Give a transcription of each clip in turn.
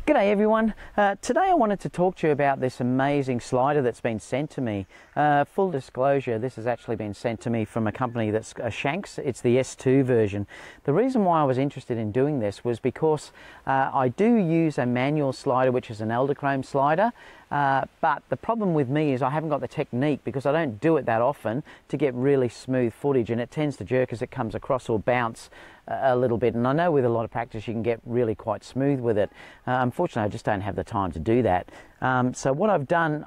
G'day everyone. Today I wanted to talk to you about this amazing slider that's been sent to me. Full disclosure, this has actually been sent to me from a company that's ASHANKS. It's the S2 version. The reason why I was interested in doing this was because I do use a manual slider, which is an Eldochrome slider, but the problem with me is I haven't got the technique, because I don't do it that often, to get really smooth footage, and it tends to jerk as it comes across or bounce a little bit. And I know with a lot of practice you can get really quite smooth with it. Unfortunately, I just don't have the time to do that. So what I've done,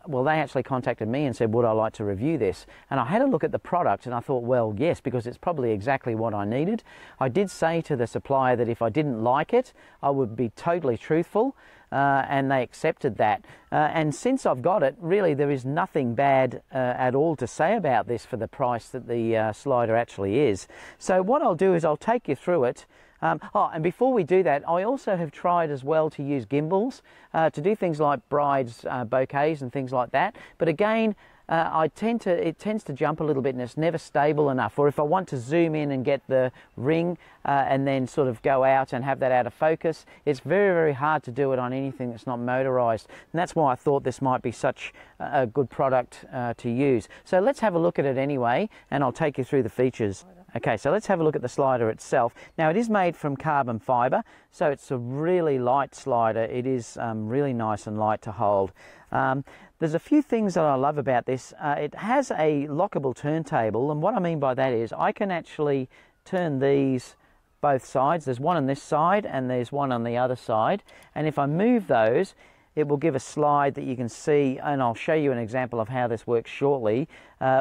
well, they actually contacted me and said, would I like to review this? And I had a look at the product and I thought, well, yes, because it's probably exactly what I needed. I did say to the supplier that if I didn't like it, I would be totally truthful, and they accepted that. And since I've got it, really there is nothing bad at all to say about this for the price that the slider actually is. So what I'll do is I'll take you through it. And before we do that, I also have tried as well to use gimbals to do things like brides' bouquets and things like that. But again, it tends to jump a little bit and it's never stable enough. Or if I want to zoom in and get the ring and then sort of go out and have that out of focus, it's very, very hard to do it on anything that's not motorized. And that's why I thought this might be such a good product to use. So let's have a look at it anyway, and I'll take you through the features. Okay, so let's have a look at the slider itself. Now, it is made from carbon fibre, so it's a really light slider. It is really nice and light to hold. There's a few things that I love about this. It has a lockable turntable, and what I mean by that is I can actually turn these both sides. There's one on this side and there's one on the other side, and if I move those, it will give a slide that you can see, and I'll show you an example of how this works shortly.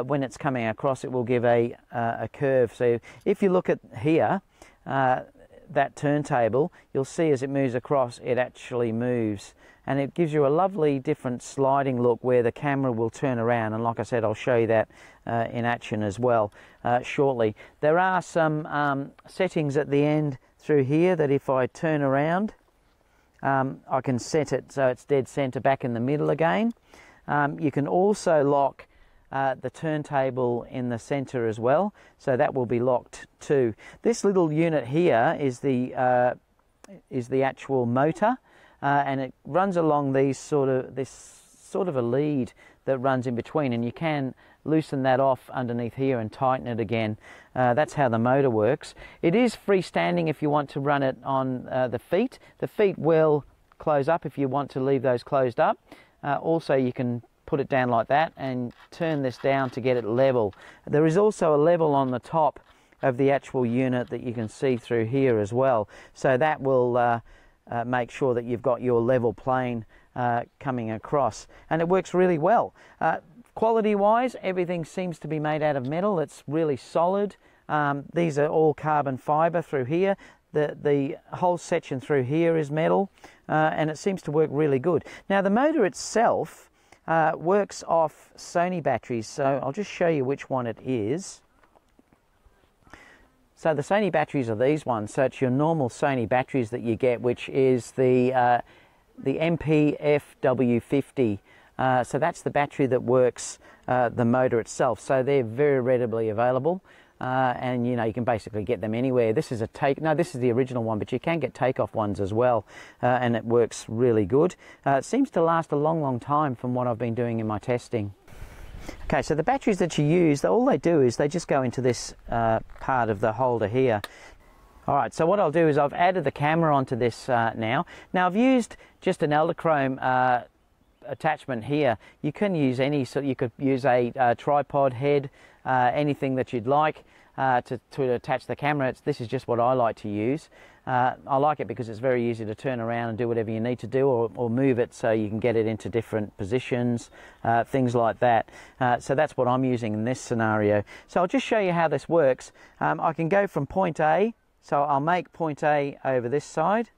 When it's coming across, it will give a curve. So if you look at here, that turntable, you'll see as it moves across, it actually moves. And it gives you a lovely different sliding look where the camera will turn around. And like I said, I'll show you that in action as well shortly. There are some settings at the end through here that if I turn around, I can set it so it's dead center back in the middle again. You can also lock the turntable in the center as well, so that will be locked too. This little unit here is the actual motor, and it runs along this sort of a lead that runs in between, and you can loosen that off underneath here and tighten it again. That's how the motor works. It is freestanding if you want to run it on the feet. The feet will close up if you want to leave those closed up. Also, you can put it down like that and turn this down to get it level. There is also a level on the top of the actual unit that you can see through here as well. So that will make sure that you've got your level plane coming across, and it works really well. Quality wise, everything seems to be made out of metal. It's really solid. These are all carbon fibre through here. The whole section through here is metal, and it seems to work really good. Now the motor itself works off Sony batteries, so I'll just show you which one it is. So the Sony batteries are these ones. So it's your normal Sony batteries that you get, which is the MPFW50. So that's the battery that works the motor itself. So they're very readily available, and you know, you can basically get them anywhere. This is this is the original one, but you can get takeoff ones as well, and it works really good. It seems to last a long time from what I've been doing in my testing. Okay, so the batteries that you use, all they do is they just go into this part of the holder here. Alright, so what I'll do is I've added the camera onto this now. Now I've used just an Eldochrome attachment here. You can use any, so you could use a tripod head, anything that you'd like to attach the camera. This is just what I like to use. I like it because it's very easy to turn around and do whatever you need to do, or move it so you can get it into different positions, things like that. So that's what I'm using in this scenario. So I'll just show you how this works. I can go from point A, so I'll make point A over this side,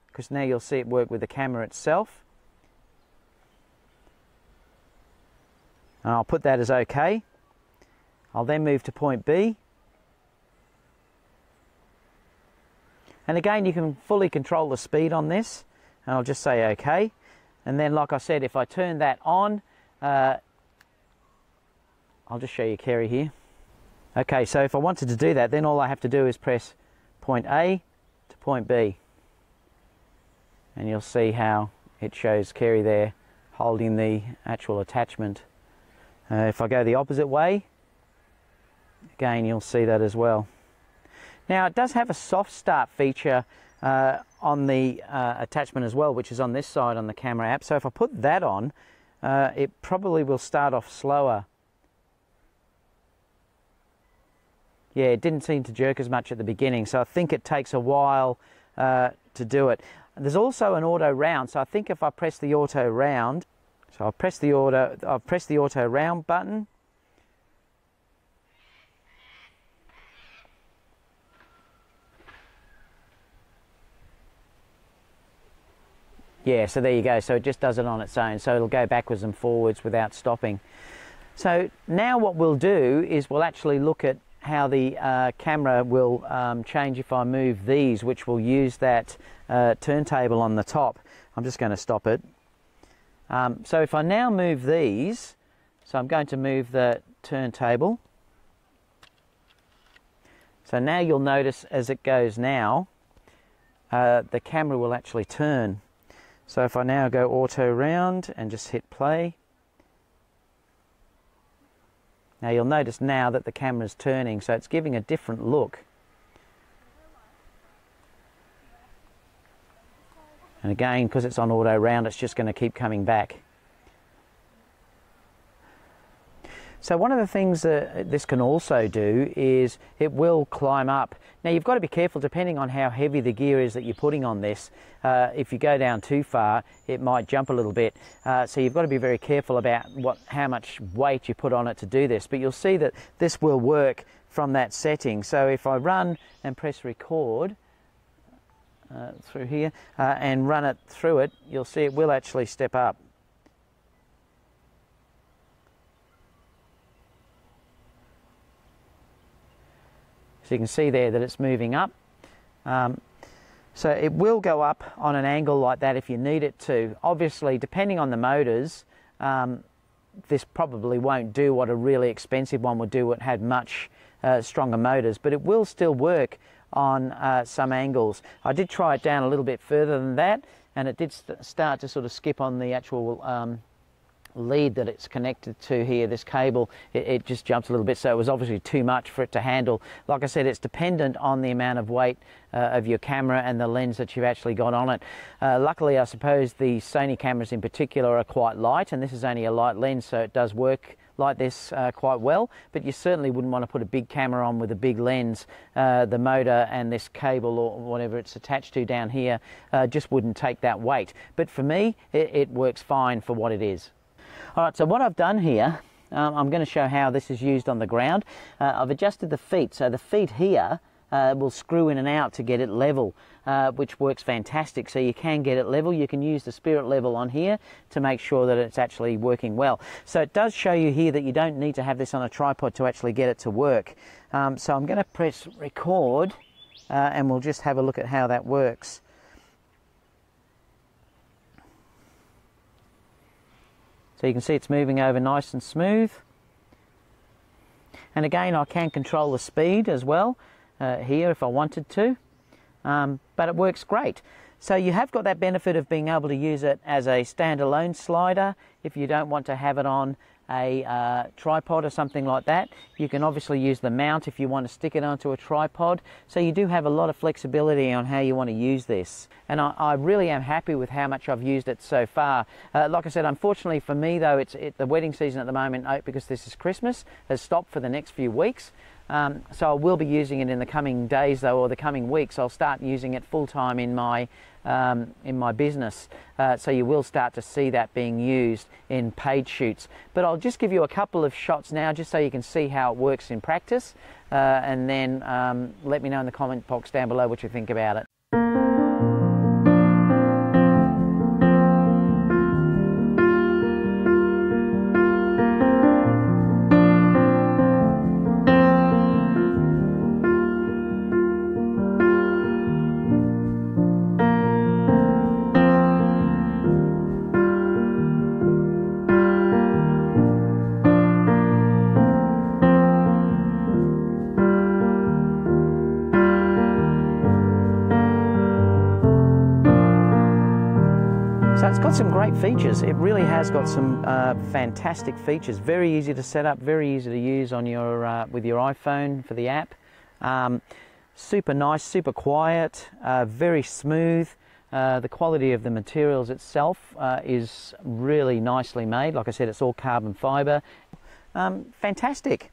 because now you'll see it work with the camera itself. And I'll put that as OK. I'll then move to point B. And again, you can fully control the speed on this. And I'll just say OK. And then, like I said, if I turn that on, I'll just show you Kerry here. Okay, so if I wanted to do that, then all I have to do is press point A to point B. and you'll see how it shows Kerry there holding the actual attachment. If I go the opposite way, again you'll see that as well. Now it does have a soft start feature on the attachment as well, which is on this side on the camera app. So if I put that on, it probably will start off slower. Yeah, it didn't seem to jerk as much at the beginning, so I think it takes a while to do it. There's also an auto round, so I think if I press the auto round, so I'll press the auto round button. Yeah, so there you go. So it just does it on its own. So it'll go backwards and forwards without stopping. So now what we'll do is we'll actually look at how the camera will change if I move these, which will use that turntable on the top. I'm just going to stop it. So if I now move these, so I'm going to move the turntable. So now you'll notice as it goes now, the camera will actually turn. So if I now go auto round and just hit play, now you'll notice now that the camera's turning, so it's giving a different look. And again, because it's on auto round, it's just going to keep coming back. So one of the things that this can also do is it will climb up. Now you've got to be careful depending on how heavy the gear is that you're putting on this. If you go down too far, it might jump a little bit. So you've got to be very careful about how much weight you put on it to do this. But you'll see that this will work from that setting. So if I run and press record through here and run it through it, you'll see it will actually step up. So you can see there that it's moving up. So it will go up on an angle like that if you need it to. Obviously, depending on the motors, this probably won't do what a really expensive one would do. It had much stronger motors, but it will still work on some angles. I did try it down a little bit further than that, and it did start to sort of skip on the actual lead that it's connected to here, this cable. It just jumps a little bit, so it was obviously too much for it to handle. Like I said, it's dependent on the amount of weight of your camera and the lens that you've actually got on it. Luckily, I suppose the Sony cameras in particular are quite light, and this is only a light lens, so it does work like this quite well, but you certainly wouldn't want to put a big camera on with a big lens. The motor and this cable or whatever it's attached to down here just wouldn't take that weight. But for me, it works fine for what it is. Alright, so what I've done here, I'm going to show how this is used on the ground. I've adjusted the feet, so the feet here will screw in and out to get it level, which works fantastic. So you can get it level. You can use the spirit level on here to make sure that it's actually working well. So it does show you here that you don't need to have this on a tripod to actually get it to work. So I'm going to press record and we'll just have a look at how that works. So you can see it's moving over nice and smooth. And again, I can control the speed as well here if I wanted to, but it works great. So you have got that benefit of being able to use it as a standalone slider if you don't want to have it on a tripod or something like that. You can obviously use the mount if you want to stick it onto a tripod. So you do have a lot of flexibility on how you want to use this. And I really am happy with how much I've used it so far. Like I said, unfortunately for me though, the wedding season at the moment, because this is Christmas, has stopped for the next few weeks. So I will be using it in the coming days though, or the coming weeks. I'll start using it full time in my business. So you will start to see that being used in paid shoots. But I'll just give you a couple of shots now just so you can see how it works in practice, and then let me know in the comment box down below what you think about it. So it's got some great features. It really has got some fantastic features. Very easy to set up, very easy to use on your with your iPhone for the app. Super nice, super quiet, very smooth. The quality of the materials itself is really nicely made. Like I said, it's all carbon fibre. Fantastic.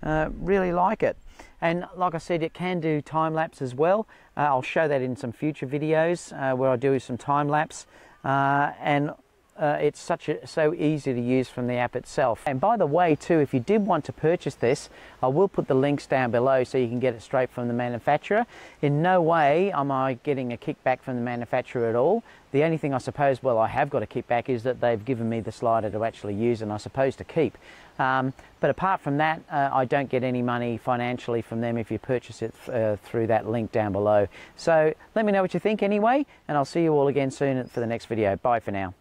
Really like it. And like I said, it can do time lapse as well. I'll show that in some future videos where I do some time lapse. It's so easy to use from the app itself. And by the way too, if you did want to purchase this, I will put the links down below so you can get it straight from the manufacturer. In no way am I getting a kickback from the manufacturer at all. The only thing I suppose, well, I have got a kickback is that they've given me the slider to actually use and I suppose to keep. But apart from that, I don't get any money financially from them if you purchase it through that link down below. So let me know what you think anyway, and I'll see you all again soon for the next video. Bye for now.